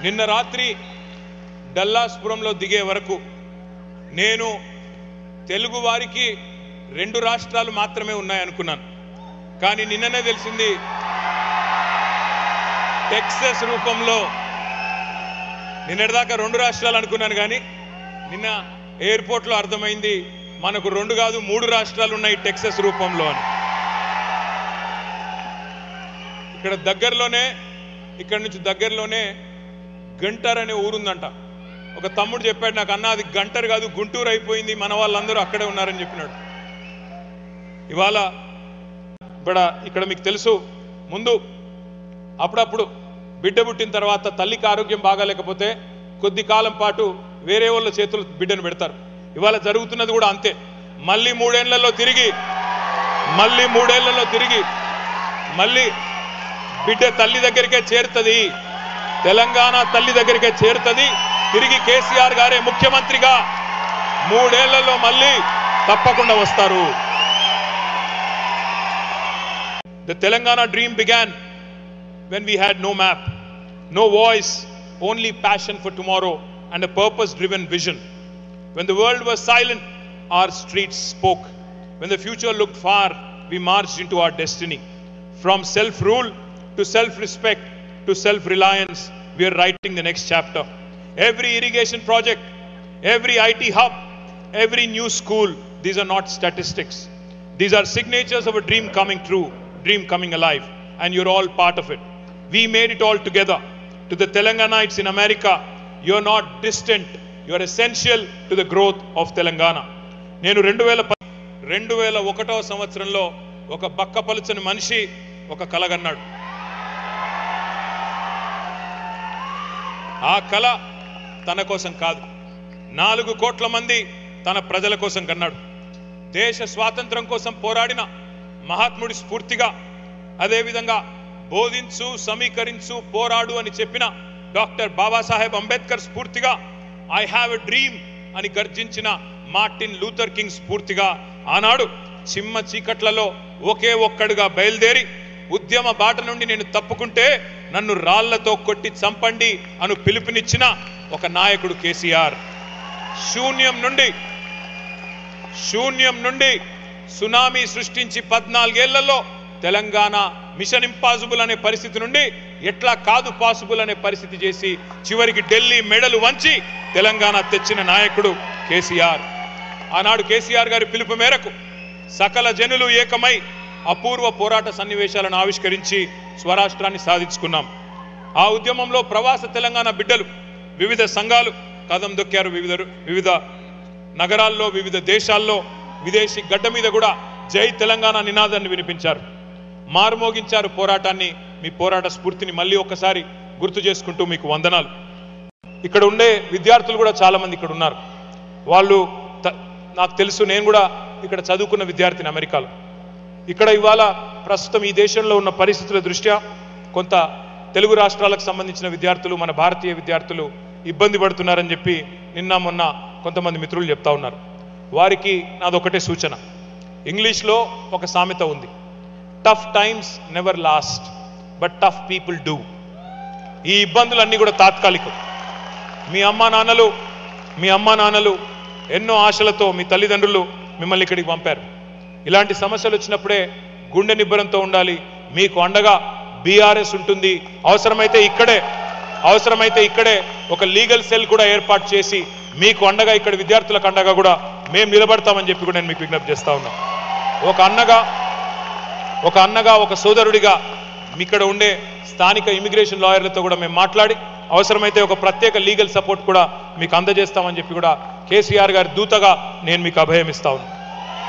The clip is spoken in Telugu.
నిన్న రాత్రి డల్లాస్పురంలో దిగే వరకు నేను తెలుగు వారికి 2 రాష్ట్రాలు మాత్రమే ఉన్నాయనుకున్నాను. కానీ నిన్ననే తెలిసింది టెక్సస్ రూపంలో, నిన్నటిదాకా 2 రాష్ట్రాలు అనుకున్నాను కానీ నిన్న ఎయిర్పోర్ట్లో అర్థమైంది మనకు 2 కాదు 3 రాష్ట్రాలు ఉన్నాయి టెక్సస్ రూపంలో అని. ఇక్కడ నుంచి దగ్గరలోనే గంటర్ అనే ఊరుందంట. ఒక తమ్ముడు చెప్పాడు నాకు, అన్న అది గంటర్ కాదు గుంటూరు అయిపోయింది, మన వాళ్ళందరూ అక్కడే ఉన్నారని చెప్పినాడు. ఇవాళ ఇక్కడ మీకు తెలుసు, ముందు అప్పుడప్పుడు బిడ్డ పుట్టిన తర్వాత తల్లికి ఆరోగ్యం బాగాలేకపోతే కొద్ది కాలం పాటు వేరే వాళ్ళ చేతులు బిడ్డను పెడతారు. ఇవాళ జరుగుతున్నది కూడా అంతే. మళ్ళీ 3 ఏళ్లలో తిరిగి మళ్ళీ బిడ్డ తల్లి దగ్గరికే చేరుతుంది, తెలంగాణ తల్లి దగ్గరికే చేరుతుంది. తిరిగి కేసీఆర్ గారే ముఖ్యమంత్రిగా 3 ఏళ్లలో మళ్ళీ తప్పకుండా వస్తారు. The Telangana dream began when we had no map, no voice, only passion for tomorrow and a purpose-driven vision. When the world was silent, our streets spoke. When the future looked far, we marched into our destiny. From self-rule to self-respect to self-reliance, we are writing the next chapter. Every irrigation project, every IT hub, every new school, these are not statistics. These are signatures of a dream coming true, dream coming alive, and you're all part of it. We made it all together. To the Telanganites in America, you're not distant, you're essential to the growth of Telangana. నేను 2001వ సంవత్సరంలో ఒక బక్కపలుచని మనిషి ఒక కలగన్నాడు. ఆ కళ తన కోసం కాదు, 4 కోట్ల మంది తన ప్రజల కోసం కన్నాడు. దేశ స్వాతంత్రం కోసం పోరాడిన మహాత్ముడి స్ఫూర్తిగా, అదేవిధంగా బోధించు, సమీకరించు, పోరాడు అని చెప్పిన డాక్టర్ బాబాసాహెబ్ అంబేద్కర్ స్ఫూర్తిగా, ఐ హ్యావ్ ఎ డ్రీమ్ అని గర్జించిన మార్టిన్ లూథర్ కింగ్ స్ఫూర్తిగా ఆనాడు చిమ్మ చీకట్లలో ఒకే ఒక్కడుగా బయలుదేరి ఉద్యమ బాట నుండి నేను తప్పుకుంటే నన్ను రాళ్లతో కొట్టి చంపండి అను పిలుపునిచ్చిన ఒక నాయకుడు కేసీఆర్. శూన్యం నుండి సునామీ సృష్టించి 14 ఏళ్లలో తెలంగాణ మిషన్ ఇంపాసిబుల్ అనే పరిస్థితి నుండి ఎట్లా కాదు పాసిబుల్ అనే పరిస్థితి చేసి చివరికి ఢిల్లీ మెడలు వంచి తెలంగాణ తెచ్చిన నాయకుడు కేసీఆర్. ఆనాడు కేసీఆర్ గారి పిలుపు మేరకు సకల జనులు ఏకమై అపూర్వ పోరాట సన్నివేశాలను ఆవిష్కరించి స్వరాష్ట్రాన్ని సాధించుకున్నాం. ఆ ఉద్యమంలో ప్రవాస తెలంగాణ బిడ్డలు వివిధ సంఘాలు కదం దొక్కారు. వివిధ నగరాల్లో, వివిధ దేశాల్లో, విదేశీ గడ్డ మీద కూడా జై తెలంగాణ నినాదాన్ని వినిపించారు, మారుమోగించారు పోరాటాన్ని. మీ పోరాట స్ఫూర్తిని మళ్ళీ ఒక్కసారి గుర్తు చేసుకుంటూ మీకు వందనాలు. ఇక్కడ ఉండే విద్యార్థులు కూడా చాలా మంది ఇక్కడ ఉన్నారు. వాళ్ళు నాకు తెలుసు, నేను కూడా ఇక్కడ చదువుకున్న విద్యార్థిని అమెరికాలో. ఇక్కడ ఇవాళ ప్రస్తుతం ఈ దేశంలో ఉన్న పరిస్థితుల దృష్ట్యా కొంత తెలుగు రాష్ట్రాలకు సంబంధించిన విద్యార్థులు, మన భారతీయ విద్యార్థులు ఇబ్బంది పడుతున్నారని చెప్పి నిన్న మొన్న కొంతమంది మిత్రులు చెప్తా ఉన్నారు. వారికి నాదొకటే సూచన. ఇంగ్లీష్లో ఒక సామెత ఉంది, tough times never lost but tough people do. ఈ ఇబ్బందులన్నీ కూడా తాత్కాలికం. మీ అమ్మా నాన్నలు ఎన్నో ఆశలతో, మీ తల్లిదండ్రులు మిమ్మల్ని ఇక్కడికి పంపారు. ఇలాంటి సమస్యలు వచ్చినప్పుడే గుండె నిబ్బరంతో ఉండాలి. మీకు అండగా బీఆర్ఎస్ ఉంటుంది. అవసరమైతే ఇక్కడే ఒక లీగల్ సెల్ కూడా ఏర్పాటు చేసి మీకు అండగా, ఇక్కడ విద్యార్థులకు అండగా కూడా మేము నిలబడతామని చెప్పి కూడా నేను మీకు విజ్ఞప్తి చేస్తా ఉన్నా. ఒక అన్నగా ఒక సోదరుడిగా ఇక్కడ ఉండే స్థానిక ఇమిగ్రేషన్ లాయర్లతో కూడా మేము మాట్లాడి అవసరమైతే ఒక ప్రత్యేక లీగల్ సపోర్ట్ కూడా మీకు అందజేస్తామని చెప్పి కూడా కేసీఆర్ గారి దూతగా నేను మీకు అభయం ఇస్తా ఉన్నా.